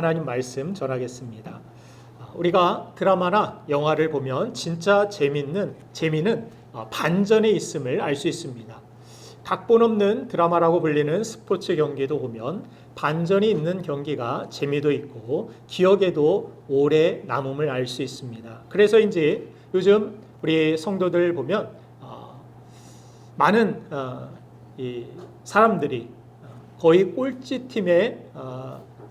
하나님 말씀 전하겠습니다. 우리가 드라마나 영화를 보면 진짜 재미는 반전에 있음을 알 수 있습니다. 각본 없는 드라마라고 불리는 스포츠 경기도 보면 반전이 있는 경기가 재미도 있고 기억에도 오래 남음을 알 수 있습니다. 그래서인지 요즘 우리 성도들 보면 많은 이 사람들이 거의 꼴찌 팀에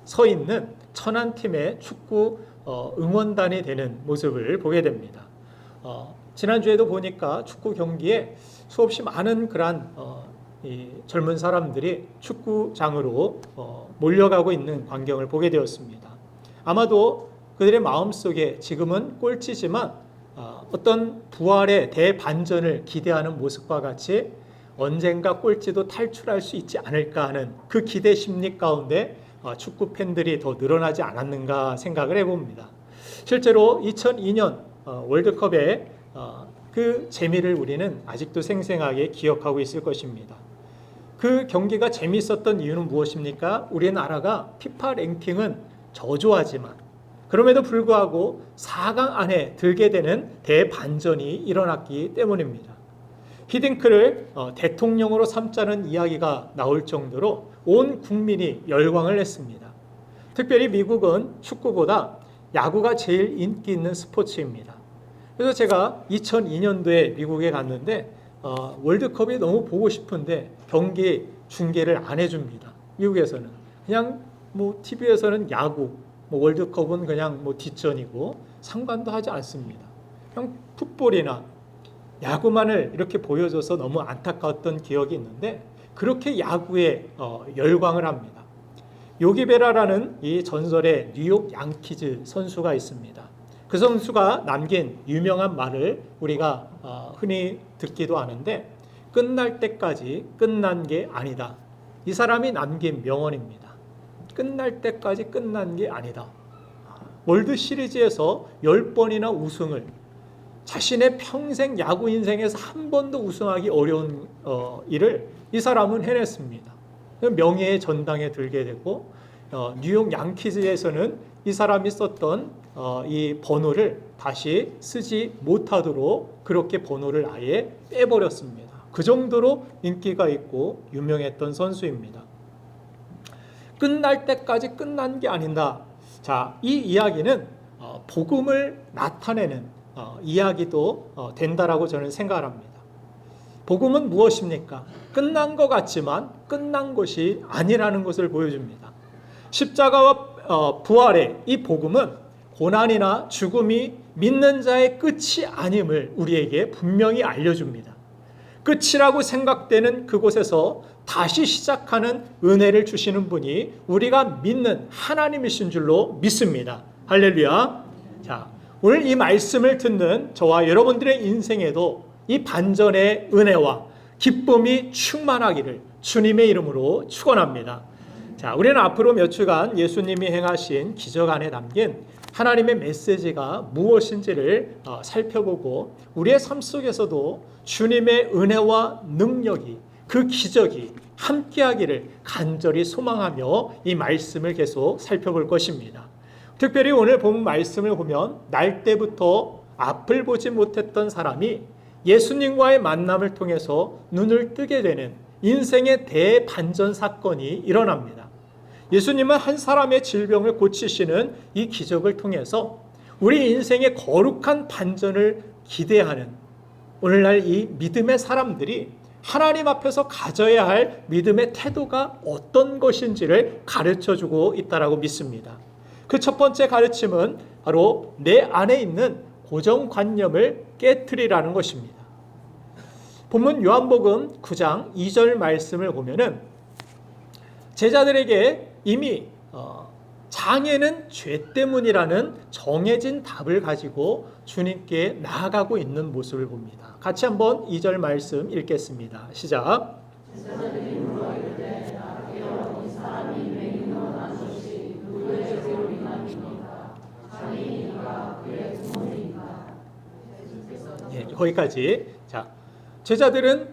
서 있는 천한 팀의 축구 응원단이 되는 모습을 보게 됩니다. 지난주에도 보니까 축구 경기에 수없이 많은 그러한 이 젊은 사람들이 축구장으로 몰려가고 있는 광경을 보게 되었습니다. 아마도 그들의 마음속에 지금은 꼴찌지만 어떤 부활의 대반전을 기대하는 모습과 같이 언젠가 꼴찌도 탈출할 수 있지 않을까 하는 그 기대 심리 가운데 축구 팬들이 더 늘어나지 않았는가 생각을 해봅니다. 실제로 2002년 월드컵의 그 재미를 우리는 아직도 생생하게 기억하고 있을 것입니다. 그 경기가 재미있었던 이유는 무엇입니까? 우리나라가 피파 랭킹은 저조하지만 그럼에도 불구하고 4강 안에 들게 되는 대반전이 일어났기 때문입니다. 히딩크를 대통령으로 삼자는 이야기가 나올 정도로 온 국민이 열광을 했습니다. 특별히 미국은 축구보다 야구가 제일 인기 있는 스포츠입니다. 그래서 제가 2002년도에 미국에 갔는데 월드컵이 너무 보고 싶은데 경기 중계를 안 해줍니다. 미국에서는 그냥 뭐 TV에서는 야구, 뭐 월드컵은 그냥 뭐 뒷전이고 상관도 하지 않습니다. 그냥 풋볼이나 야구만을 이렇게 보여줘서 너무 안타까웠던 기억이 있는데 그렇게 야구에 열광을 합니다. 요기베라라는 이 전설의 뉴욕 양키즈 선수가 있습니다. 그 선수가 남긴 유명한 말을 우리가 흔히 듣기도 하는데 끝날 때까지 끝난 게 아니다. 이 사람이 남긴 명언입니다. 끝날 때까지 끝난 게 아니다. 월드 시리즈에서 10번이나 우승을 자신의 평생 야구 인생에서 한 번도 우승하기 어려운 일을 이 사람은 해냈습니다. 명예의 전당에 들게 되고 뉴욕 양키즈에서는 이 사람이 썼던 이 번호를 다시 쓰지 못하도록 그렇게 번호를 아예 빼버렸습니다. 그 정도로 인기가 있고 유명했던 선수입니다. 끝날 때까지 끝난 게 아니다. 자, 이 이야기는 복음을 나타내는 이야기도 된다라고 저는 생각을 합니다. 복음은 무엇입니까? 끝난 것 같지만 끝난 것이 아니라는 것을 보여줍니다. 십자가와 부활의 이 복음은 고난이나 죽음이 믿는 자의 끝이 아님을 우리에게 분명히 알려줍니다. 끝이라고 생각되는 그곳에서 다시 시작하는 은혜를 주시는 분이 우리가 믿는 하나님이신 줄로 믿습니다. 할렐루야. 자, 오늘 이 말씀을 듣는 저와 여러분들의 인생에도 이 반전의 은혜와 기쁨이 충만하기를 주님의 이름으로 축원합니다. 자, 우리는 앞으로 몇 주간 예수님이 행하신 기적 안에 담긴 하나님의 메시지가 무엇인지를 살펴보고 우리의 삶 속에서도 주님의 은혜와 능력이 그 기적이 함께하기를 간절히 소망하며 이 말씀을 계속 살펴볼 것입니다. 특별히 오늘 본 말씀을 보면 날 때부터 앞을 보지 못했던 사람이 예수님과의 만남을 통해서 눈을 뜨게 되는 인생의 대반전 사건이 일어납니다. 예수님은 한 사람의 질병을 고치시는 이 기적을 통해서 우리 인생의 거룩한 반전을 기대하는 오늘날 이 믿음의 사람들이 하나님 앞에서 가져야 할 믿음의 태도가 어떤 것인지를 가르쳐주고 있다고 믿습니다. 그 첫 번째 가르침은 바로 내 안에 있는 고정관념을 깨트리라는 것입니다. 본문 요한복음 9장 2절 말씀을 보면은 제자들에게 이미 장애는 죄 때문이라는 정해진 답을 가지고 주님께 나아가고 있는 모습을 봅니다. 같이 한번 2절 말씀 읽겠습니다. 시작. 제자들이 물어 이르되 나에게 이 사람이 왜 있노 나소시 누구의 죄로 인함이니까 장애인인가 그의 부모인가. 예, 거기까지. 자, 제자들은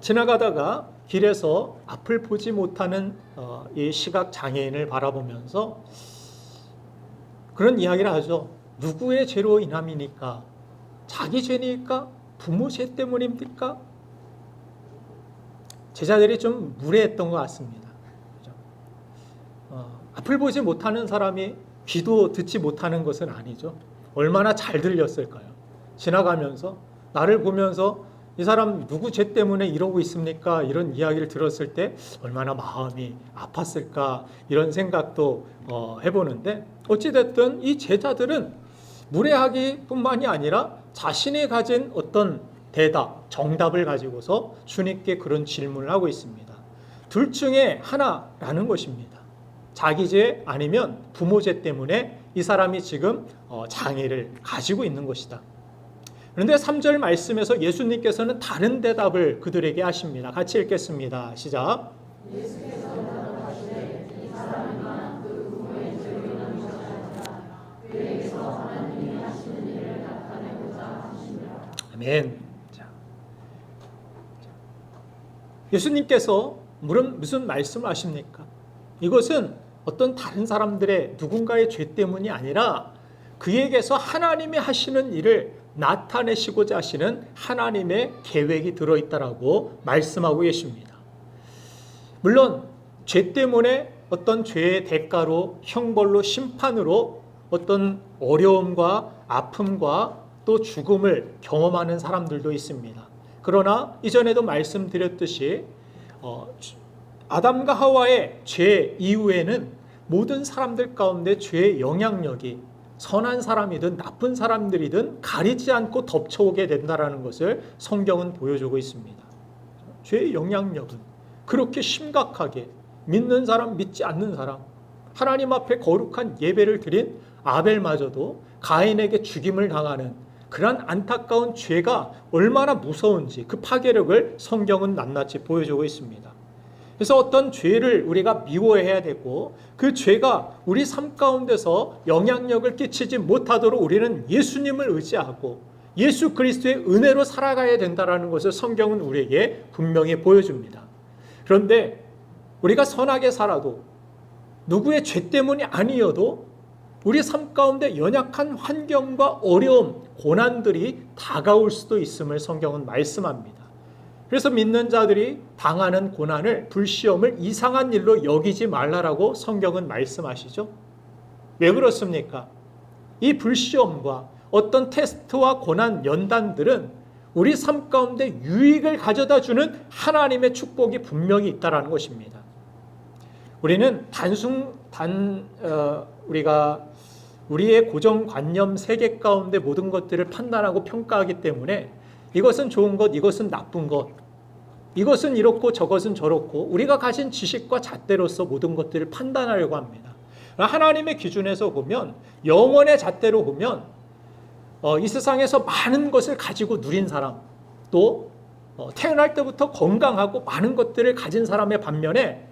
지나가다가 길에서 앞을 보지 못하는 이 시각 장애인을 바라보면서 그런 이야기를 하죠. 누구의 죄로 인함이니까? 자기 죄니까? 부모 죄 때문입니까? 제자들이 좀 무례했던 것 같습니다. 그죠? 앞을 보지 못하는 사람이 귀도 듣지 못하는 것은 아니죠. 얼마나 잘 들렸을까요? 지나가면서 나를 보면서 이 사람 누구 죄 때문에 이러고 있습니까? 이런 이야기를 들었을 때 얼마나 마음이 아팠을까 이런 생각도 해보는데 어찌됐든 이 제자들은 무례하기뿐만이 아니라 자신이 가진 어떤 대답, 정답을 가지고서 주님께 그런 질문을 하고 있습니다. 둘 중에 하나라는 것입니다. 자기 죄 아니면 부모 죄 때문에 이 사람이 지금 장애를 가지고 있는 것이다. 그런데 3절 말씀에서 예수님께서는 다른 대답을 그들에게 하십니다. 같이 읽겠습니다. 시작. 아멘. 예수님께서 무슨 말씀을 하십니까? 이것은 어떤 다른 사람들의 누군가의 죄 때문이 아니라 그에게서 하나님이 하시는 일을 나타내시고자 하시는 하나님의 계획이 들어있다라고 말씀하고 계십니다. 물론 죄 때문에 어떤 죄의 대가로 형벌로 심판으로 어떤 어려움과 아픔과 또 죽음을 경험하는 사람들도 있습니다. 그러나 이전에도 말씀드렸듯이 아담과 하와의 죄 이후에는 모든 사람들 가운데 죄의 영향력이 선한 사람이든 나쁜 사람들이든 가리지 않고 덮쳐오게 된다는 것을 성경은 보여주고 있습니다. 죄의 영향력은 그렇게 심각하게 믿는 사람, 믿지 않는 사람, 하나님 앞에 거룩한 예배를 드린 아벨마저도 가인에게 죽임을 당하는 그런 안타까운 죄가 얼마나 무서운지 그 파괴력을 성경은 낱낱이 보여주고 있습니다. 그래서 어떤 죄를 우리가 미워해야 되고 그 죄가 우리 삶 가운데서 영향력을 끼치지 못하도록 우리는 예수님을 의지하고 예수 그리스도의 은혜로 살아가야 된다는 것을 성경은 우리에게 분명히 보여줍니다. 그런데 우리가 선하게 살아도 누구의 죄 때문이 아니어도 우리 삶 가운데 연약한 환경과 어려움, 고난들이 다가올 수도 있음을 성경은 말씀합니다. 그래서 믿는 자들이 당하는 고난을, 불시험을 이상한 일로 여기지 말라라고 성경은 말씀하시죠. 왜 그렇습니까? 이 불시험과 어떤 테스트와 고난 연단들은 우리 삶 가운데 유익을 가져다 주는 하나님의 축복이 분명히 있다는 것입니다. 우리는 우리가 우리의 고정관념 세계 가운데 모든 것들을 판단하고 평가하기 때문에 이것은 좋은 것, 이것은 나쁜 것, 이것은 이렇고 저것은 저렇고 우리가 가진 지식과 잣대로서 모든 것들을 판단하려고 합니다. 하나님의 기준에서 보면 영원의 잣대로 보면 이 세상에서 많은 것을 가지고 누린 사람 또 태어날 때부터 건강하고 많은 것들을 가진 사람의 반면에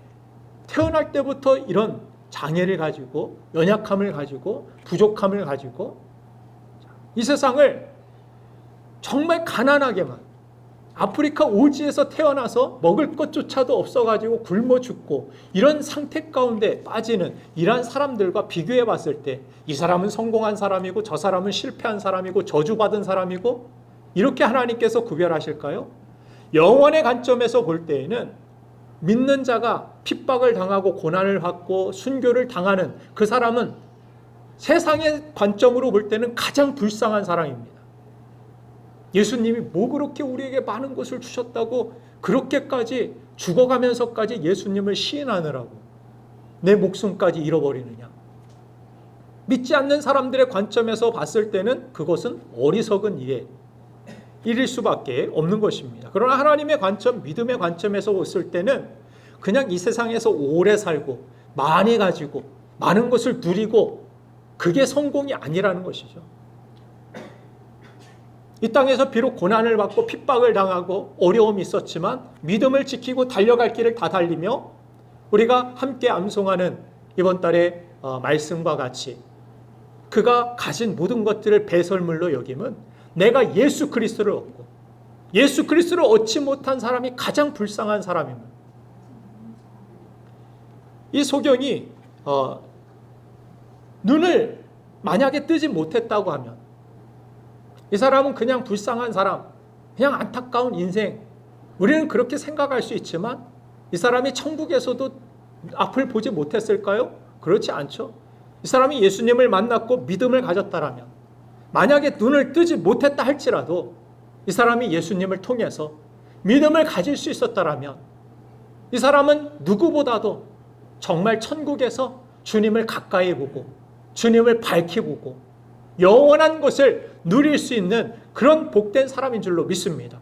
태어날 때부터 이런 장애를 가지고 연약함을 가지고 부족함을 가지고 이 세상을 정말 가난하게만 아프리카 오지에서 태어나서 먹을 것조차도 없어가지고 굶어 죽고 이런 상태 가운데 빠지는 이러한 사람들과 비교해 봤을 때 이 사람은 성공한 사람이고 저 사람은 실패한 사람이고 저주받은 사람이고 이렇게 하나님께서 구별하실까요? 영원의 관점에서 볼 때에는 믿는 자가 핍박을 당하고 고난을 받고 순교를 당하는 그 사람은 세상의 관점으로 볼 때는 가장 불쌍한 사람입니다. 예수님이 뭐 그렇게 우리에게 많은 것을 주셨다고 그렇게까지 죽어가면서까지 예수님을 시인하느라고 내 목숨까지 잃어버리느냐. 믿지 않는 사람들의 관점에서 봤을 때는 그것은 어리석은 일일 수밖에 없는 것입니다. 그러나 하나님의 관점, 믿음의 관점에서 봤을 때는 그냥 이 세상에서 오래 살고 많이 가지고 많은 것을 누리고 그게 성공이 아니라는 것이죠. 이 땅에서 비록 고난을 받고 핍박을 당하고 어려움이 있었지만 믿음을 지키고 달려갈 길을 다 달리며 우리가 함께 암송하는 이번 달의 말씀과 같이 그가 가진 모든 것들을 배설물로 여김은 내가 예수 그리스도를 얻고 예수 그리스도를 얻지 못한 사람이 가장 불쌍한 사람입니다. 이 소경이 눈을 만약에 뜨지 못했다고 하면 이 사람은 그냥 불쌍한 사람, 그냥 안타까운 인생, 우리는 그렇게 생각할 수 있지만 이 사람이 천국에서도 앞을 보지 못했을까요? 그렇지 않죠. 이 사람이 예수님을 만났고 믿음을 가졌다라면, 만약에 눈을 뜨지 못했다 할지라도 이 사람이 예수님을 통해서 믿음을 가질 수 있었다라면 이 사람은 누구보다도 정말 천국에서 주님을 가까이 보고 주님을 밝히 보고 영원한 것을 누릴 수 있는 그런 복된 사람인 줄로 믿습니다.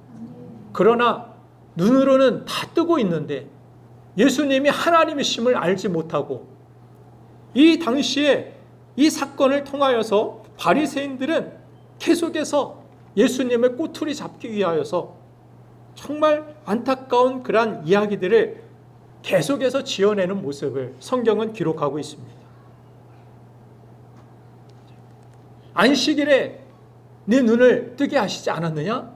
그러나 눈으로는 다 뜨고 있는데 예수님이 하나님이심을 알지 못하고, 이 당시에 이 사건을 통하여서 바리새인들은 계속해서 예수님을 꼬투리 잡기 위하여서 정말 안타까운 그러한 이야기들을 계속해서 지어내는 모습을 성경은 기록하고 있습니다. 안식일에 네 눈을 뜨게 하시지 않았느냐?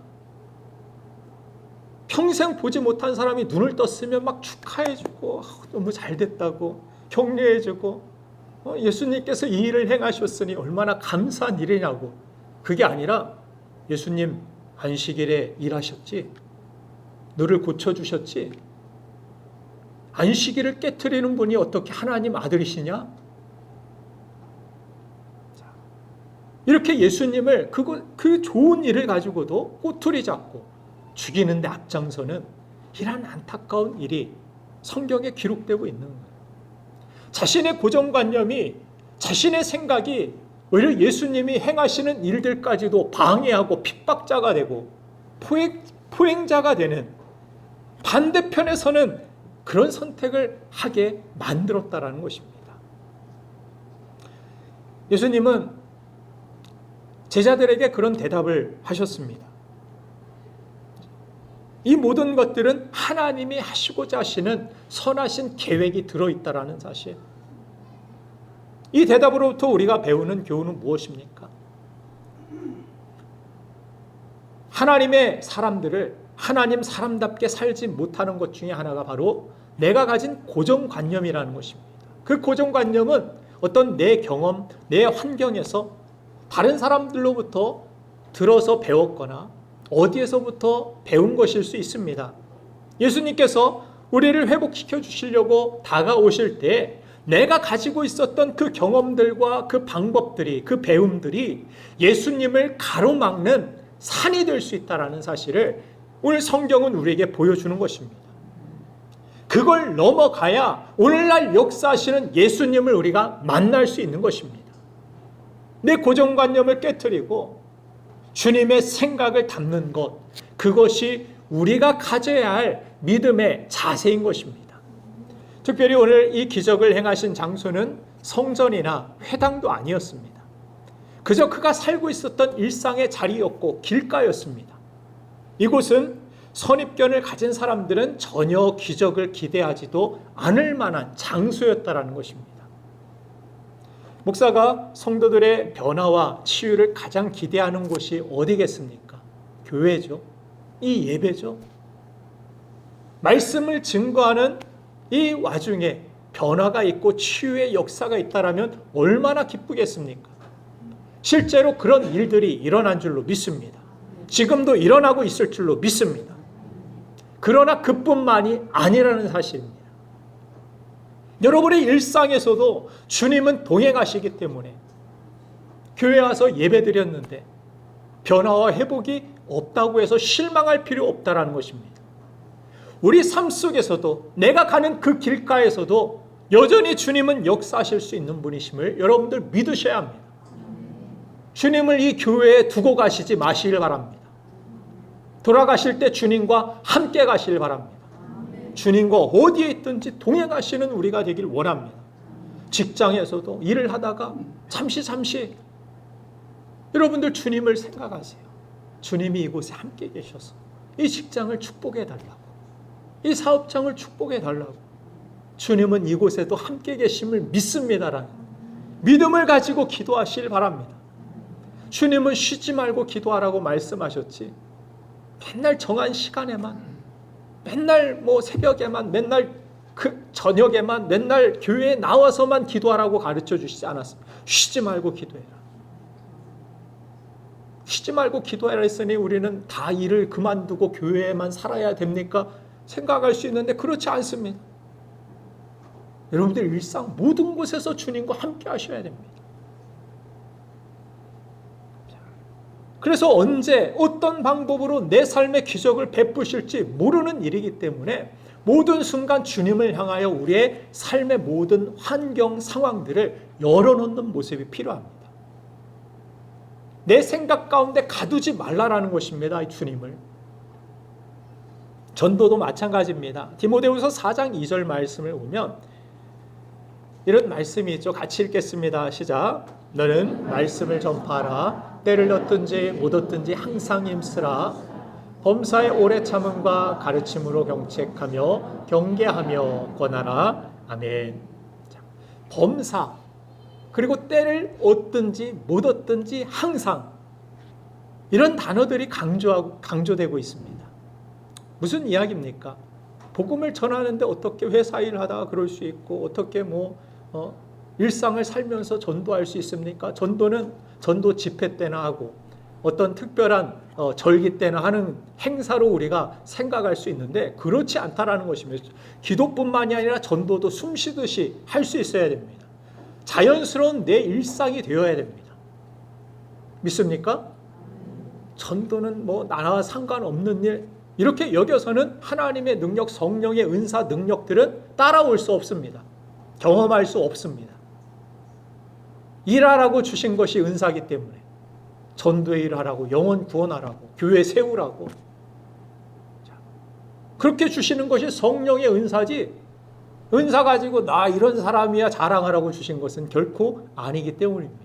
평생 보지 못한 사람이 눈을 떴으면 막 축하해주고 너무 잘됐다고 격려해주고 예수님께서 이 일을 행하셨으니 얼마나 감사한 일이냐고. 그게 아니라 예수님 안식일에 일하셨지, 너를 고쳐주셨지, 안식일을 깨트리는 분이 어떻게 하나님 아들이시냐? 이렇게 예수님을 그 좋은 일을 가지고도 꼬투리 잡고 죽이는데 앞장서는 이런 안타까운 일이 성경에 기록되고 있는 거예요. 자신의 고정관념이, 자신의 생각이 오히려 예수님이 행하시는 일들까지도 방해하고 핍박자가 되고 포행자가 되는, 반대편에서는 그런 선택을 하게 만들었다라는 것입니다. 예수님은 제자들에게 그런 대답을 하셨습니다. 이 모든 것들은 하나님이 하시고자 하시는 선하신 계획이 들어있다라는 사실. 이 대답으로부터 우리가 배우는 교훈은 무엇입니까? 하나님의 사람들을 하나님 사람답게 살지 못하는 것 중에 하나가 바로 내가 가진 고정관념이라는 것입니다. 그 고정관념은 어떤 내 경험, 내 환경에서 다른 사람들로부터 들어서 배웠거나 어디에서부터 배운 것일 수 있습니다. 예수님께서 우리를 회복시켜 주시려고 다가오실 때 내가 가지고 있었던 그 경험들과 그 방법들이, 그 배움들이 예수님을 가로막는 산이 될 수 있다는 사실을 오늘 성경은 우리에게 보여주는 것입니다. 그걸 넘어가야 오늘날 역사하시는 예수님을 우리가 만날 수 있는 것입니다. 내 고정관념을 깨트리고 주님의 생각을 담는 것, 그것이 우리가 가져야 할 믿음의 자세인 것입니다. 특별히 오늘 이 기적을 행하신 장소는 성전이나 회당도 아니었습니다. 그저 그가 살고 있었던 일상의 자리였고 길가였습니다. 이곳은 선입견을 가진 사람들은 전혀 기적을 기대하지도 않을 만한 장소였다라는 것입니다. 목사가 성도들의 변화와 치유를 가장 기대하는 곳이 어디겠습니까? 교회죠. 이 예배죠. 말씀을 증거하는 이 와중에 변화가 있고 치유의 역사가 있다라면 얼마나 기쁘겠습니까? 실제로 그런 일들이 일어난 줄로 믿습니다. 지금도 일어나고 있을 줄로 믿습니다. 그러나 그뿐만이 아니라는 사실입니다. 여러분의 일상에서도 주님은 동행하시기 때문에 교회 와서 예배 드렸는데 변화와 회복이 없다고 해서 실망할 필요 없다는 것입니다. 우리 삶 속에서도, 내가 가는 그 길가에서도 여전히 주님은 역사하실 수 있는 분이심을 여러분들 믿으셔야 합니다. 주님을 이 교회에 두고 가시지 마시길 바랍니다. 돌아가실 때 주님과 함께 가시길 바랍니다. 주님과 어디에 있든지 동행하시는 우리가 되길 원합니다. 직장에서도 일을 하다가 잠시 여러분들 주님을 생각하세요. 주님이 이곳에 함께 계셔서 이 직장을 축복해 달라고, 이 사업장을 축복해 달라고, 주님은 이곳에도 함께 계심을 믿습니다라는 믿음을 가지고 기도하시길 바랍니다. 주님은 쉬지 말고 기도하라고 말씀하셨지, 맨날 정한 시간에만, 맨날 뭐 새벽에만, 맨날 그 저녁에만, 맨날 교회에 나와서만 기도하라고 가르쳐 주시지 않았습니다. 쉬지 말고 기도해라. 쉬지 말고 기도해라 했으니 우리는 다 일을 그만두고 교회에만 살아야 됩니까? 생각할 수 있는데 그렇지 않습니다. 여러분들 일상 모든 곳에서 주님과 함께 하셔야 됩니다. 그래서 언제 어떤 방법으로 내 삶의 기적을 베푸실지 모르는 일이기 때문에 모든 순간 주님을 향하여 우리의 삶의 모든 환경 상황들을 열어놓는 모습이 필요합니다. 내 생각 가운데 가두지 말라라는 것입니다. 이 주님을. 전도도 마찬가지입니다. 디모데후서 4장 2절 말씀을 보면 이런 말씀이 있죠. 같이 읽겠습니다. 시작. 너는 말씀을 전파하라. 때를 얻든지 못 얻든지 항상 힘쓰라. 범사의 오래 참음과 가르침으로 경책하며 경계하며 권하라. 아멘. 자, 범사 그리고 때를 얻든지 못 얻든지 항상 이런 단어들이 강조되고 있습니다. 무슨 이야기입니까? 복음을 전하는데 어떻게 회사 일을 하다가 그럴 수 있고 어떻게 일상을 살면서 전도할 수 있습니까? 전도는 전도 집회 때나 하고 어떤 특별한 절기 때나 하는 행사로 우리가 생각할 수 있는데 그렇지 않다라는 것입니다. 기도뿐만이 아니라 전도도 숨쉬듯이 할 수 있어야 됩니다. 자연스러운 내 일상이 되어야 됩니다. 믿습니까? 전도는 나와 상관없는 일 이렇게 여겨서는 하나님의 능력, 성령의 은사 능력들은 따라올 수 없습니다. 경험할 수 없습니다. 일하라고 주신 것이 은사이기 때문에 전도의 일을 하라고, 영혼 구원하라고, 교회 세우라고 그렇게 주시는 것이 성령의 은사지 은사 가지고 나 이런 사람이야 자랑하라고 주신 것은 결코 아니기 때문입니다.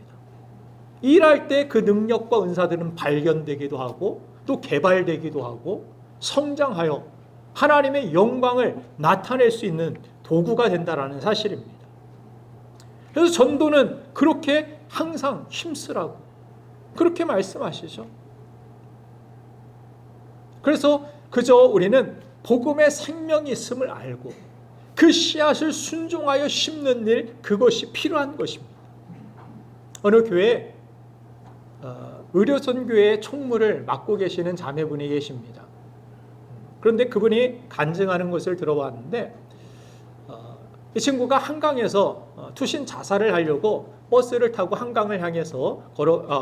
일할 때 그 능력과 은사들은 발견되기도 하고 또 개발되기도 하고 성장하여 하나님의 영광을 나타낼 수 있는 도구가 된다는 사실입니다. 그래서 전도는 그렇게 항상 힘쓰라고 그렇게 말씀하시죠. 그래서 그저 우리는 복음의 생명이 있음을 알고 그 씨앗을 순종하여 심는 일 그것이 필요한 것입니다. 어느 교회에 의료선교회 총무를 맡고 계시는 자매분이 계십니다. 그런데 그분이 간증하는 것을 들어봤는데 이 친구가 한강에서 투신 자살을 하려고 버스를 타고 한강을 향해서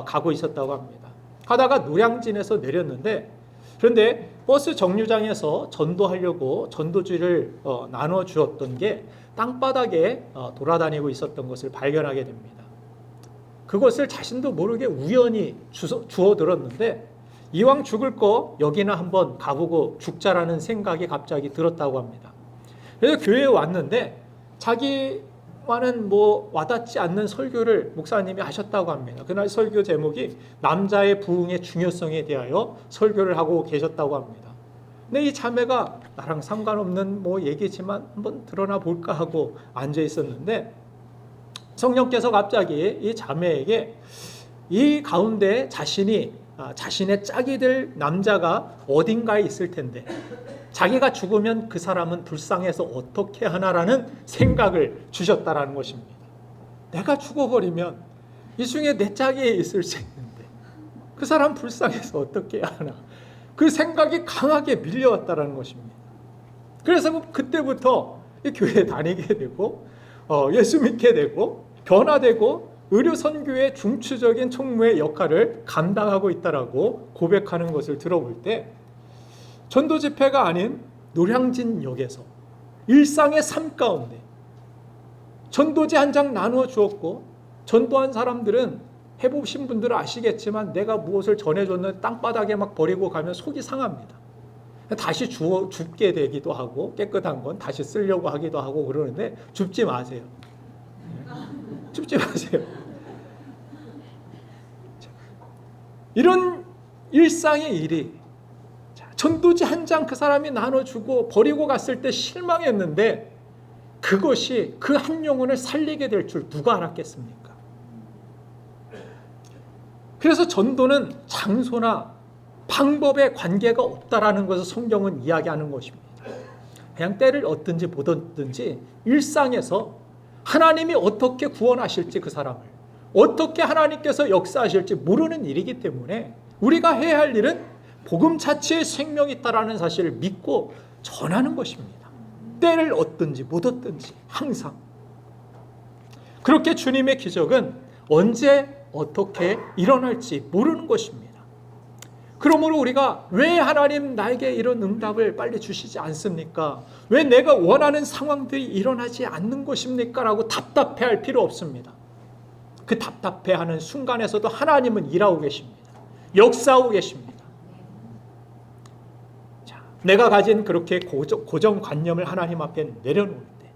가고 있었다고 합니다. 하다가 노량진에서 내렸는데 그런데 버스 정류장에서 전도하려고 전도지를 나눠 주었던 게 땅바닥에 돌아다니고 있었던 것을 발견하게 됩니다. 그것을 자신도 모르게 우연히 주워 들었는데 이왕 죽을 거 여기나 한번 가보고 죽자라는 생각이 갑자기 들었다고 합니다. 그래서 교회에 왔는데 자기와는 와닿지 않는 설교를 목사님이 하셨다고 합니다. 그날 설교 제목이 남자의 부흥의 중요성에 대하여 설교를 하고 계셨다고 합니다. 근데 이 자매가 나랑 상관없는 얘기지만 한번 드러나 볼까 하고 앉아 있었는데 성령께서 갑자기 이 자매에게 이 가운데 자신의 짝이 될 남자가 어딘가에 있을 텐데 자기가 죽으면 그 사람은 불쌍해서 어떻게 하나라는 생각을 주셨다라는 것입니다. 내가 죽어버리면 이 중에 내 짝이 있을 수 있는데 그 사람 불쌍해서 어떻게 하나 그 생각이 강하게 밀려왔다라는 것입니다. 그래서 그때부터 이 교회에 다니게 되고 예수 믿게 되고 변화되고 의료선교의 중추적인 총무의 역할을 감당하고 있다라고 고백하는 것을 들어볼 때 전도 집회가 아닌 노량진역에서 일상의 삶 가운데 전도지 한 장 나누어 주었고 전도한 사람들은 해보신 분들은 아시겠지만 내가 무엇을 전해줬는데 땅바닥에 막 버리고 가면 속이 상합니다. 다시 줍게 되기도 하고 깨끗한 건 다시 쓰려고 하기도 하고 그러는데 줍지 마세요. 줍지 마세요. 이런 일상의 일이 전도지 한 장 그 사람이 나눠주고 버리고 갔을 때 실망했는데 그것이 그 한 영혼을 살리게 될 줄 누가 알았겠습니까? 그래서 전도는 장소나 방법에 관계가 없다라는 것을 성경은 이야기하는 것입니다. 그냥 때를 얻든지 못 얻든지 일상에서 하나님이 어떻게 구원하실지, 그 사람을 어떻게 하나님께서 역사하실지 모르는 일이기 때문에 우리가 해야 할 일은 복음 자체에 생명이 있다라는 사실을 믿고 전하는 것입니다. 때를 얻든지 못 얻든지 항상. 그렇게 주님의 기적은 언제 어떻게 일어날지 모르는 것입니다. 그러므로 우리가 왜 하나님 나에게 이런 응답을 빨리 주시지 않습니까? 왜 내가 원하는 상황들이 일어나지 않는 것입니까? 라고 답답해할 필요 없습니다. 그 답답해하는 순간에서도 하나님은 일하고 계십니다. 역사하고 계십니다. 자, 내가 가진 그렇게 고정관념을 하나님 앞에 내려놓을 때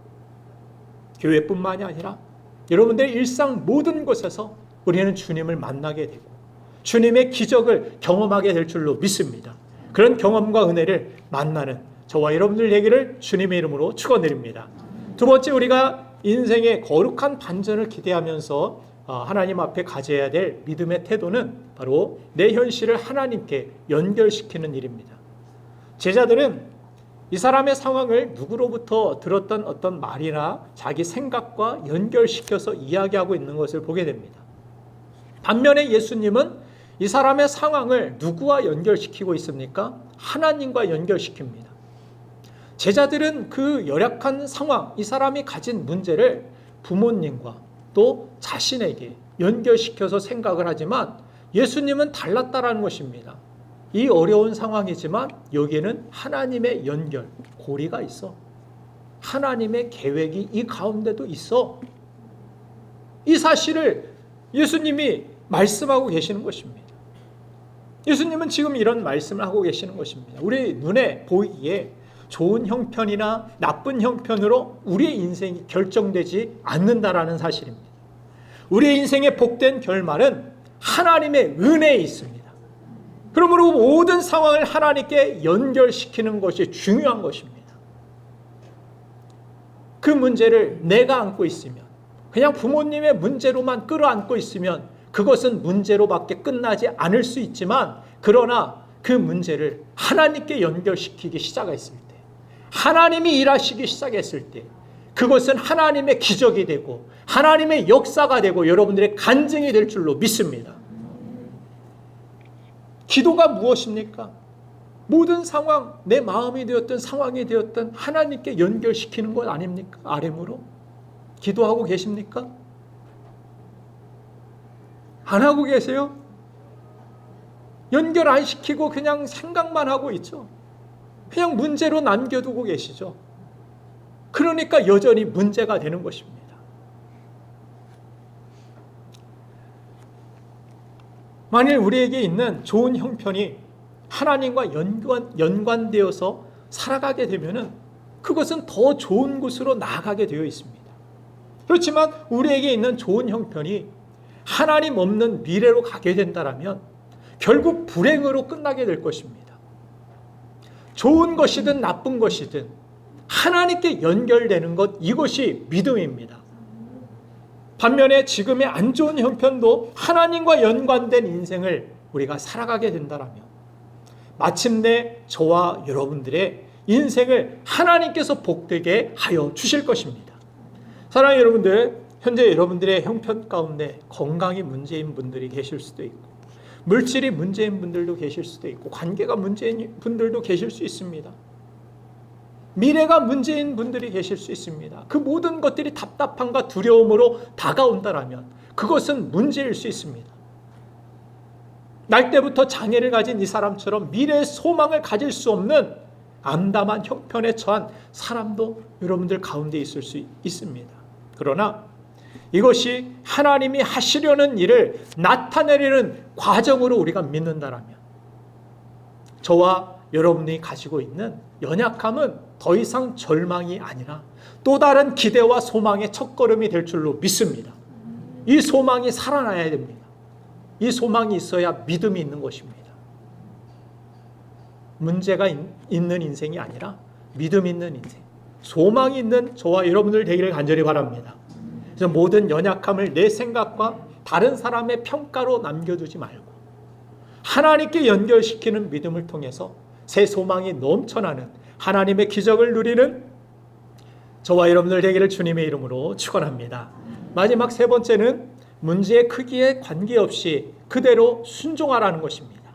교회뿐만이 아니라 여러분들의 일상 모든 곳에서 우리는 주님을 만나게 되고 주님의 기적을 경험하게 될 줄로 믿습니다. 그런 경험과 은혜를 만나는 저와 여러분들 되기를 주님의 이름으로 축원드립니다. 두 번째, 우리가 인생의 거룩한 반전을 기대하면서 하나님 앞에 가져야 될 믿음의 태도는 바로 내 현실을 하나님께 연결시키는 일입니다. 제자들은 이 사람의 상황을 누구로부터 들었던 어떤 말이나 자기 생각과 연결시켜서 이야기하고 있는 것을 보게 됩니다. 반면에 예수님은 이 사람의 상황을 누구와 연결시키고 있습니까? 하나님과 연결시킵니다. 제자들은 그 열악한 상황, 이 사람이 가진 문제를 부모님과 또 자신에게 연결시켜서 생각을 하지만 예수님은 달랐다라는 것입니다. 이 어려운 상황이지만 여기에는 하나님의 연결, 고리가 있어. 하나님의 계획이 이 가운데도 있어. 이 사실을 예수님이 말씀하고 계시는 것입니다. 예수님은 지금 이런 말씀을 하고 계시는 것입니다. 우리 눈에 보이기에 좋은 형편이나 나쁜 형편으로 우리의 인생이 결정되지 않는다라는 사실입니다. 우리의 인생의 복된 결말은 하나님의 은혜에 있습니다. 그러므로 모든 상황을 하나님께 연결시키는 것이 중요한 것입니다. 그 문제를 내가 안고 있으면, 그냥 부모님의 문제로만 끌어안고 있으면 그것은 문제로밖에 끝나지 않을 수 있지만, 그러나 그 문제를 하나님께 연결시키기 시작했을 때, 하나님이 일하시기 시작했을 때 그것은 하나님의 기적이 되고 하나님의 역사가 되고 여러분들의 간증이 될 줄로 믿습니다. 기도가 무엇입니까? 모든 상황, 내 마음이 되었든 상황이 되었든 하나님께 연결시키는 것 아닙니까? RM으로 기도하고 계십니까? 안 하고 계세요? 연결 안 시키고 그냥 생각만 하고 있죠. 그냥 문제로 남겨두고 계시죠. 그러니까 여전히 문제가 되는 것입니다. 만일 우리에게 있는 좋은 형편이 하나님과 연관되어서 살아가게 되면은 그것은 더 좋은 곳으로 나아가게 되어 있습니다. 그렇지만 우리에게 있는 좋은 형편이 하나님 없는 미래로 가게 된다면 결국 불행으로 끝나게 될 것입니다. 좋은 것이든 나쁜 것이든 하나님께 연결되는 것, 이것이 믿음입니다. 반면에 지금의 안 좋은 형편도 하나님과 연관된 인생을 우리가 살아가게 된다면 마침내 저와 여러분들의 인생을 하나님께서 복되게 하여 주실 것입니다. 사랑하는 여러분들, 현재 여러분들의 형편 가운데 건강이 문제인 분들이 계실 수도 있고 물질이 문제인 분들도 계실 수도 있고 관계가 문제인 분들도 계실 수 있습니다. 미래가 문제인 분들이 계실 수 있습니다. 그 모든 것들이 답답함과 두려움으로 다가온다라면 그것은 문제일 수 있습니다. 날 때부터 장애를 가진 이 사람처럼 미래의 소망을 가질 수 없는 암담한 형편에 처한 사람도 여러분들 가운데 있을 수 있습니다. 그러나 이것이 하나님이 하시려는 일을 나타내려는 과정으로 우리가 믿는다라면 저와 여러분이 가지고 있는 연약함은 더 이상 절망이 아니라 또 다른 기대와 소망의 첫걸음이 될 줄로 믿습니다. 이 소망이 살아나야 됩니다. 이 소망이 있어야 믿음이 있는 것입니다. 문제가 있는 인생이 아니라 믿음 있는 인생, 소망이 있는 저와 여러분들 되기를 간절히 바랍니다. 그래서 모든 연약함을 내 생각과 다른 사람의 평가로 남겨두지 말고 하나님께 연결시키는 믿음을 통해서 새 소망이 넘쳐나는 하나님의 기적을 누리는 저와 여러분들 되기를 주님의 이름으로 축원합니다. 마지막 세 번째는 문제의 크기에 관계없이 그대로 순종하라는 것입니다.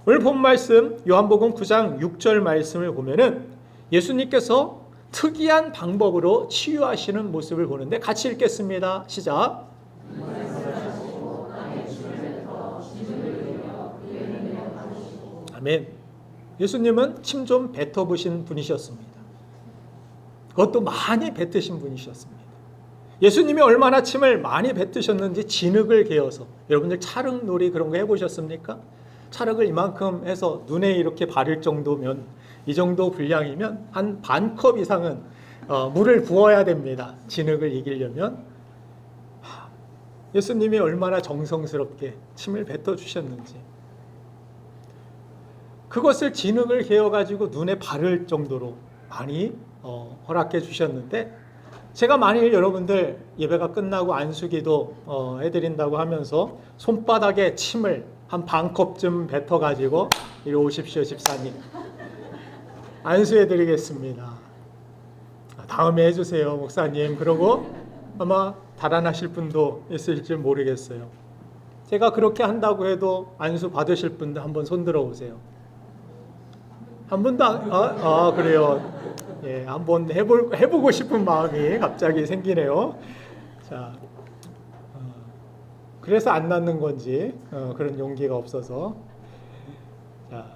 오늘 본 말씀 요한복음 9장 6절 말씀을 보면은 예수님께서 특이한 방법으로 치유하시는 모습을 보는데 같이 읽겠습니다. 시작. 아멘. 예수님은 침 좀 뱉어보신 분이셨습니다. 그것도 많이 뱉으신 분이셨습니다. 예수님이 얼마나 침을 많이 뱉으셨는지 진흙을 개어서, 여러분들 찰흙놀이 그런 거 해보셨습니까? 찰흙을 이만큼 해서 눈에 이렇게 바를 정도면, 이 정도 분량이면 한 반 컵 이상은 물을 부어야 됩니다. 진흙을 이기려면. 예수님이 얼마나 정성스럽게 침을 뱉어주셨는지, 그것을 진흙을 개어가지고 눈에 바를 정도로 많이 허락해 주셨는데, 제가 만일 여러분들 예배가 끝나고 안수기도 해드린다고 하면서 손바닥에 침을 한 반 컵쯤 뱉어가지고 이리 오십시오 집사님, 안수해드리겠습니다. 다음에 해주세요 목사님. 그러고 아마 달아나실 분도 있을지 모르겠어요. 제가 그렇게 한다고 해도 안수 받으실 분들 한번 손들어 보세요. 한 분도 그래요. 예, 한번 해보고 싶은 마음이 갑자기 생기네요. 자, 그래서 안 낫는 건지 그런 용기가 없어서. 자,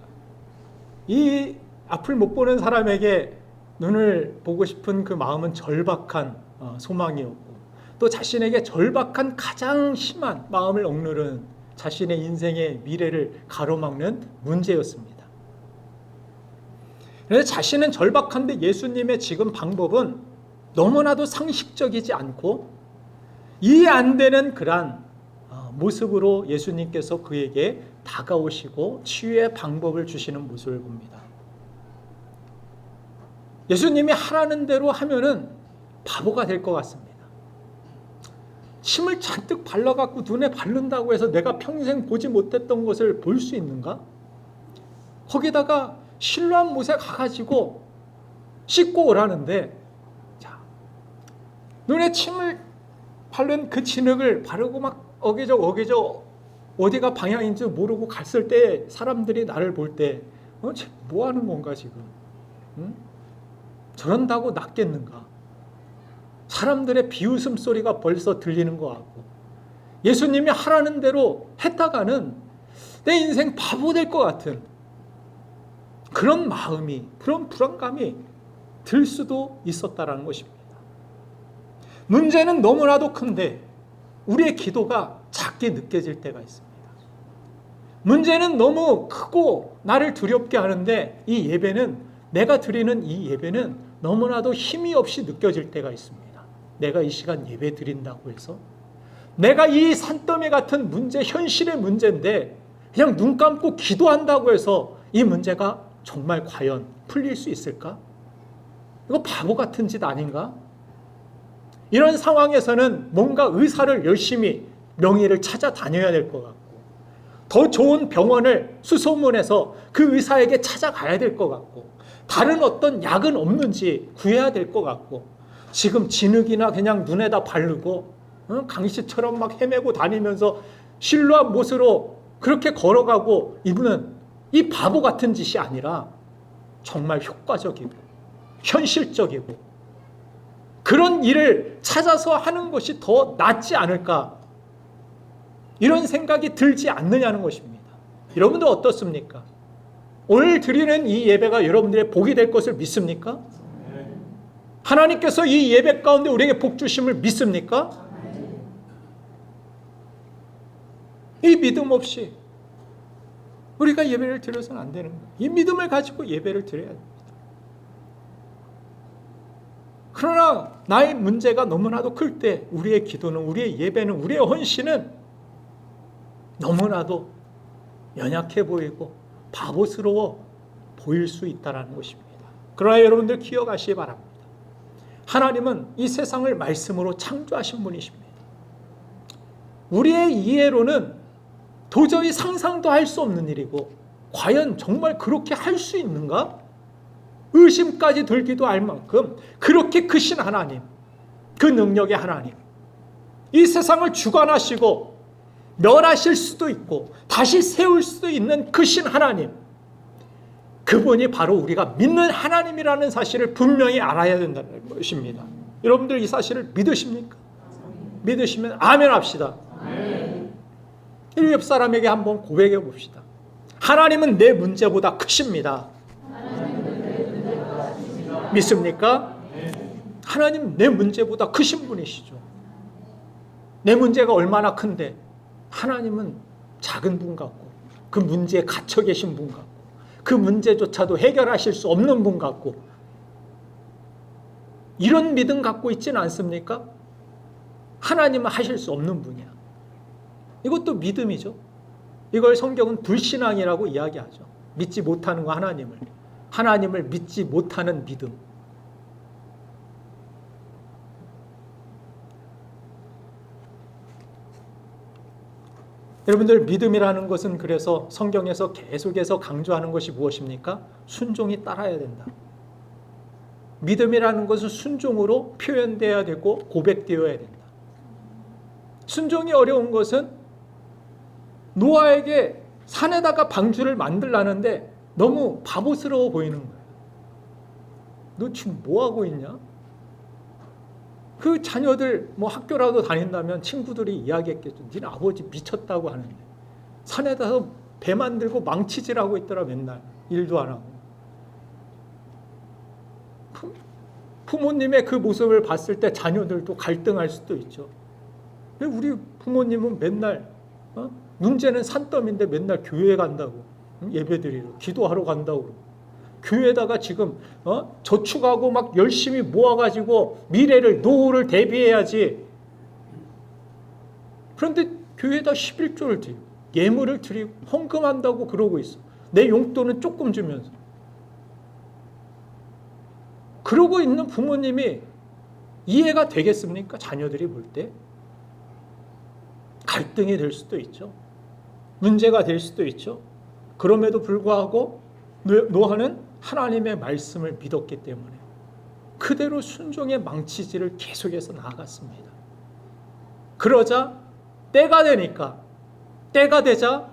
이 앞을 못 보는 사람에게 눈을 보고 싶은 그 마음은 절박한 소망이었고, 또 자신에게 절박한 가장 심한 마음을 억누른 자신의 인생의 미래를 가로막는 문제였습니다. 그래서 자신은 절박한데 예수님의 지금 방법은 너무나도 상식적이지 않고 이해 안 되는 그러한 모습으로 예수님께서 그에게 다가오시고 치유의 방법을 주시는 모습을 봅니다. 예수님이 하라는 대로 하면은 바보가 될 것 같습니다. 침을 잔뜩 발라갖고 눈에 바른다고 해서 내가 평생 보지 못했던 것을 볼 수 있는가? 거기다가 실로암 못에 가가지고 씻고 오라는데, 자, 눈에 침을 바른 그 진흙을 바르고 막 어기적 어디가 방향인지 모르고 갔을 때 사람들이 나를 볼 때 뭐 하는 건가 지금? 응? 저런다고 낫겠는가? 사람들의 비웃음 소리가 벌써 들리는 것 같고, 예수님이 하라는 대로 했다가는 내 인생 바보 될 것 같은 그런 마음이, 그런 불안감이 들 수도 있었다라는 것입니다. 문제는 너무나도 큰데 우리의 기도가 작게 느껴질 때가 있습니다. 문제는 너무 크고 나를 두렵게 하는데 이 예배는, 내가 드리는 이 예배는 너무나도 힘이 없이 느껴질 때가 있습니다. 내가 이 시간 예배 드린다고 해서 내가 이 산더미 같은 문제, 현실의 문제인데 그냥 눈 감고 기도한다고 해서 이 문제가 정말 과연 풀릴 수 있을까? 이거 바보 같은 짓 아닌가? 이런 상황에서는 뭔가 의사를 열심히 명의를 찾아다녀야 될 것 같고, 더 좋은 병원을 수소문해서 그 의사에게 찾아가야 될 것 같고, 다른 어떤 약은 없는지 구해야 될 것 같고, 지금 진흙이나 그냥 눈에다 바르고 강씨처럼 막 헤매고 다니면서 실루한 못으로 그렇게 걸어가고 있는 이 바보 같은 짓이 아니라 정말 효과적이고 현실적이고 그런 일을 찾아서 하는 것이 더 낫지 않을까, 이런 생각이 들지 않느냐는 것입니다. 여러분들 어떻습니까? 오늘 드리는 이 예배가 여러분들의 복이 될 것을 믿습니까? 하나님께서 이 예배 가운데 우리에게 복 주심을 믿습니까? 이 믿음 없이 우리가 예배를 드려서는 안 되는 거예요. 이 믿음을 가지고 예배를 드려야 됩니다. 그러나 나의 문제가 너무나도 클 때 우리의 기도는, 우리의 예배는, 우리의 헌신은 너무나도 연약해 보이고 바보스러워 보일 수 있다는 것입니다. 그러나 여러분들 기억하시기 바랍니다. 하나님은 이 세상을 말씀으로 창조하신 분이십니다. 우리의 이해로는 도저히 상상도 할 수 없는 일이고 과연 정말 그렇게 할 수 있는가? 의심까지 들기도 할 만큼 그렇게 크신 하나님, 그 능력의 하나님, 이 세상을 주관하시고 멸하실 수도 있고 다시 세울 수도 있는 크신 하나님, 그분이 바로 우리가 믿는 하나님이라는 사실을 분명히 알아야 된다는 것입니다. 여러분들 이 사실을 믿으십니까? 믿으시면 아멘 합시다. 옆 사람에게 한번 고백해 봅시다. 하나님은 내 문제보다 크십니다. 믿습니까? 하나님 내 문제보다 크신 분이시죠. 내 문제가 얼마나 큰데 하나님은 작은 분 같고 그 문제에 갇혀 계신 분 같고 그 문제조차도 해결하실 수 없는 분 같고 이런 믿음 갖고 있지는 않습니까? 하나님은 하실 수 없는 분이야. 이것도 믿음이죠. 이걸 성경은 불신앙이라고 이야기하죠. 믿지 못하는 거 하나님을 믿지 못하는 믿음. 여러분들 믿음이라는 것은 그래서 성경에서 계속해서 강조하는 것이 무엇입니까? 순종이 따라야 된다. 믿음이라는 것은 순종으로 표현되어야 되고 고백되어야 된다. 순종이 어려운 것은 노아에게 산에다가 방주를 만들라는데 너무 바보스러워 보이는 거예요. 너 지금 뭐 하고 있냐? 그 자녀들 뭐 학교라도 다닌다면 친구들이 이야기했겠죠. 니네 아버지 미쳤다고 하는데 산에다가 배 만들고 망치질하고 있더라. 맨날 일도 안 하고. 부모님의 그 모습을 봤을 때 자녀들도 갈등할 수도 있죠. 왜 우리 부모님은 맨날 문제는 산더미인데 맨날 교회 간다고, 예배드리러 기도하러 간다고 그러고, 교회에다가 지금 저축하고 막 열심히 모아가지고 미래를 노후를 대비해야지. 그런데 교회에다 11조를 드리고 예물을 드리고 헌금한다고 그러고 있어. 내 용돈은 조금 주면서. 그러고 있는 부모님이 이해가 되겠습니까? 자녀들이 볼 때 갈등이 될 수도 있죠. 문제가 될 수도 있죠. 그럼에도 불구하고 노아는 하나님의 말씀을 믿었기 때문에 그대로 순종의 망치질을 계속해서 나아갔습니다. 그러자 때가 되자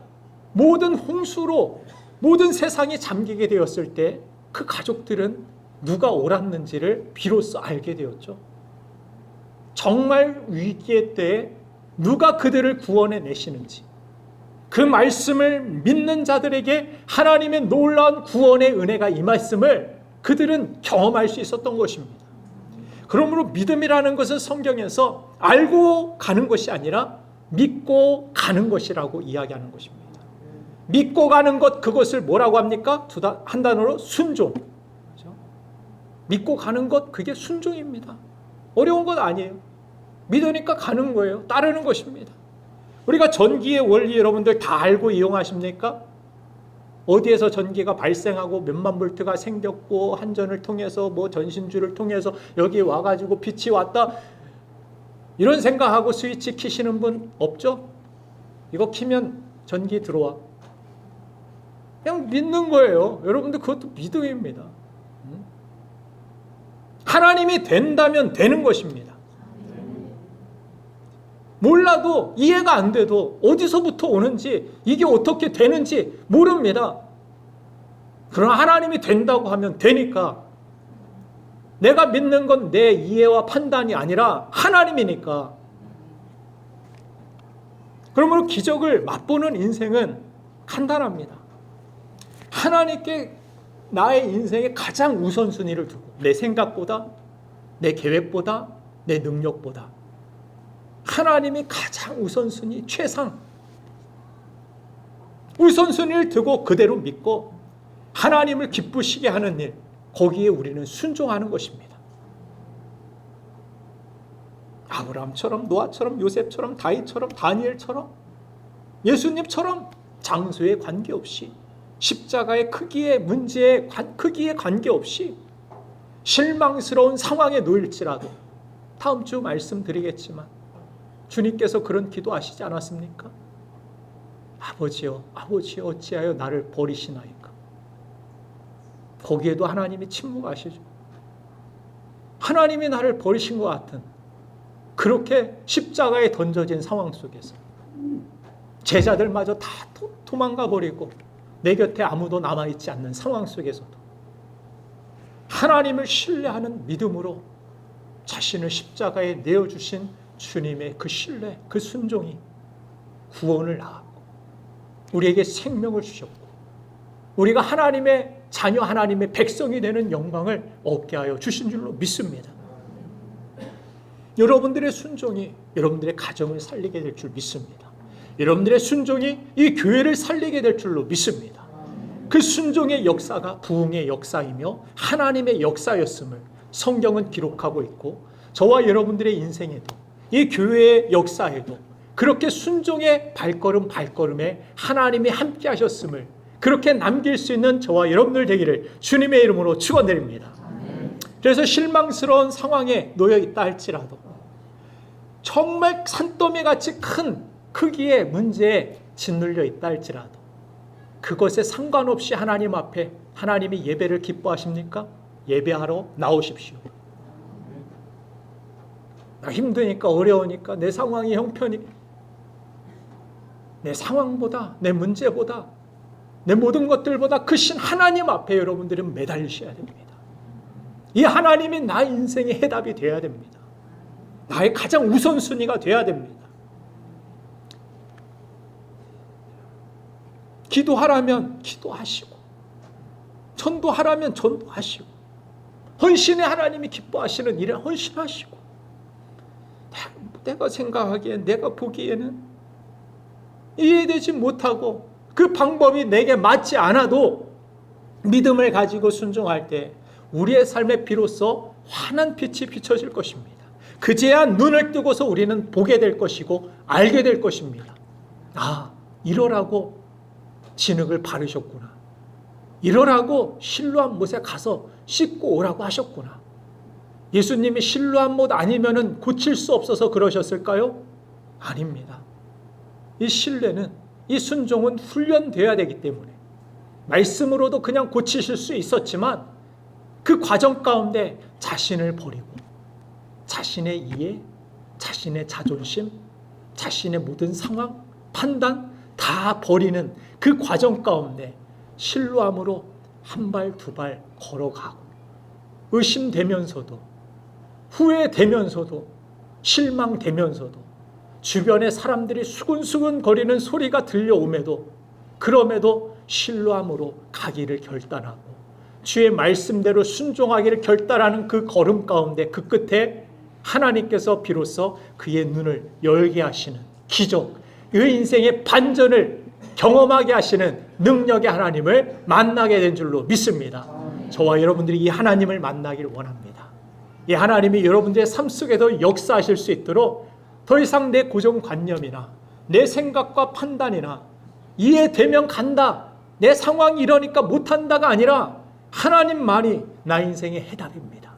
모든 홍수로 모든 세상이 잠기게 되었을 때 그 가족들은 누가 옳았는지를 비로소 알게 되었죠. 정말 위기의 때에 누가 그들을 구원해 내시는지, 그 말씀을 믿는 자들에게 하나님의 놀라운 구원의 은혜가 임했음을 그들은 경험할 수 있었던 것입니다. 그러므로 믿음이라는 것은 성경에서 알고 가는 것이 아니라 믿고 가는 것이라고 이야기하는 것입니다. 믿고 가는 것, 그것을 뭐라고 합니까? 한 단어로 순종. 그렇죠? 믿고 가는 것, 그게 순종입니다. 어려운 것 아니에요. 믿으니까 가는 거예요. 따르는 것입니다. 우리가 전기의 원리 여러분들 다 알고 이용하십니까? 어디에서 전기가 발생하고 몇만 볼트가 생겼고 한전을 통해서 뭐 전신주를 통해서 여기 와가지고 빛이 왔다, 이런 생각하고 스위치 키시는 분 없죠? 이거 키면 전기 들어와. 그냥 믿는 거예요. 여러분들 그것도 믿음입니다. 하나님이 된다면 되는 것입니다. 몰라도, 이해가 안 돼도 어디서부터 오는지, 이게 어떻게 되는지 모릅니다. 그러나 하나님이 된다고 하면 되니까, 내가 믿는 건 내 이해와 판단이 아니라 하나님이니까. 그러므로 기적을 맛보는 인생은 간단합니다. 하나님께 나의 인생의 가장 우선순위를 두고, 내 생각보다, 내 계획보다, 내 능력보다 하나님이 가장 우선순위, 최상 우선순위를 두고 그대로 믿고 하나님을 기쁘시게 하는 일, 거기에 우리는 순종하는 것입니다. 아브라함처럼, 노아처럼, 요셉처럼, 다윗처럼, 다니엘처럼, 예수님처럼 장소에 관계없이, 십자가의 크기에, 문제의 크기에 관계없이 실망스러운 상황에 놓일지라도, 다음 주 말씀드리겠지만 주님께서 그런 기도하시지 않았습니까? 아버지여, 아버지 어찌하여 나를 버리시나이까. 거기에도 하나님이 침묵하시죠. 하나님이 나를 버리신 것 같은 그렇게 십자가에 던져진 상황 속에서 제자들마저 다 도망가 버리고 내 곁에 아무도 남아있지 않는 상황 속에서도 하나님을 신뢰하는 믿음으로 자신을 십자가에 내어주신 주님의 그 신뢰, 그 순종이 구원을 낳았고 우리에게 생명을 주셨고 우리가 하나님의 자녀, 하나님의 백성이 되는 영광을 얻게 하여 주신 줄로 믿습니다. 여러분들의 순종이 여러분들의 가정을 살리게 될 줄 믿습니다. 여러분들의 순종이 이 교회를 살리게 될 줄로 믿습니다. 그 순종의 역사가 부흥의 역사이며 하나님의 역사였음을 성경은 기록하고 있고 저와 여러분들의 인생에도 이 교회의 역사에도 그렇게 순종의 발걸음에 하나님이 함께 하셨음을 그렇게 남길 수 있는 저와 여러분들 되기를 주님의 이름으로 축원드립니다. 그래서 실망스러운 상황에 놓여 있다 할지라도 정말 산더미같이 큰 크기의 문제에 짓눌려 있다 할지라도 그것에 상관없이 하나님 앞에 하나님이 예배를 기뻐하십니까? 예배하러 나오십시오. 나 힘드니까 어려우니까 내 상황이 형편이 내 상황보다 내 문제보다 내 모든 것들보다 크신 하나님 앞에 여러분들은 매달리셔야 됩니다. 이 하나님이 나의 인생의 해답이 되어야 됩니다. 나의 가장 우선순위가 되어야 됩니다. 기도하라면 기도하시고 전도하라면 전도하시고 헌신의 하나님이 기뻐하시는 일에 헌신하시고 내가 생각하기엔 내가 보기에는 이해되지 못하고 그 방법이 내게 맞지 않아도 믿음을 가지고 순종할 때 우리의 삶에 비로소 환한 빛이 비춰질 것입니다. 그제야 눈을 뜨고서 우리는 보게 될 것이고 알게 될 것입니다. 아, 이러라고 진흙을 바르셨구나. 이러라고 실로암 못에 가서 씻고 오라고 하셨구나. 예수님이 실로암 못 아니면은 고칠 수 없어서 그러셨을까요? 아닙니다. 이 신뢰는, 이 순종은 훈련되어야 되기 때문에 말씀으로도 그냥 고치실 수 있었지만 그 과정 가운데 자신을 버리고 자신의 이해, 자신의 자존심, 자신의 모든 상황, 판단 다 버리는 그 과정 가운데 실로암으로 한 발, 두 발 걸어가고 의심되면서도 후회되면서도 실망되면서도 주변의 사람들이 수근수근 거리는 소리가 들려옴에도 그럼에도 실로암으로 가기를 결단하고 주의 말씀대로 순종하기를 결단하는 그 걸음 가운데 그 끝에 하나님께서 비로소 그의 눈을 열게 하시는 기적, 그 인생의 반전을 경험하게 하시는 능력의 하나님을 만나게 된 줄로 믿습니다. 저와 여러분들이 이 하나님을 만나기를 원합니다. 이 하나님이 여러분들의 삶 속에도 역사하실 수 있도록 더 이상 내 고정관념이나 내 생각과 판단이나 이해되면 간다, 내 상황이 이러니까 못한다가 아니라 하나님만이 나 인생의 해답입니다.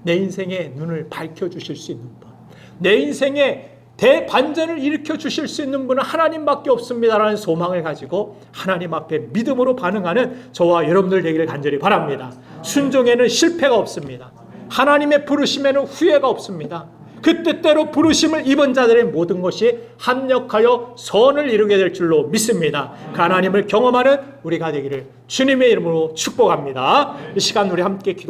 내 인생의 눈을 밝혀주실 수 있는 분, 내 인생의 대반전을 일으켜 주실 수 있는 분은 하나님밖에 없습니다라는 소망을 가지고 하나님 앞에 믿음으로 반응하는 저와 여러분들 되기를 간절히 바랍니다. 순종에는 실패가 없습니다. 하나님의 부르심에는 후회가 없습니다. 그 뜻대로 부르심을 입은 자들의 모든 것이 합력하여 선을 이루게 될 줄로 믿습니다. 그 하나님을 경험하는 우리가 되기를 주님의 이름으로 축복합니다. 이 시간 우리 함께 기도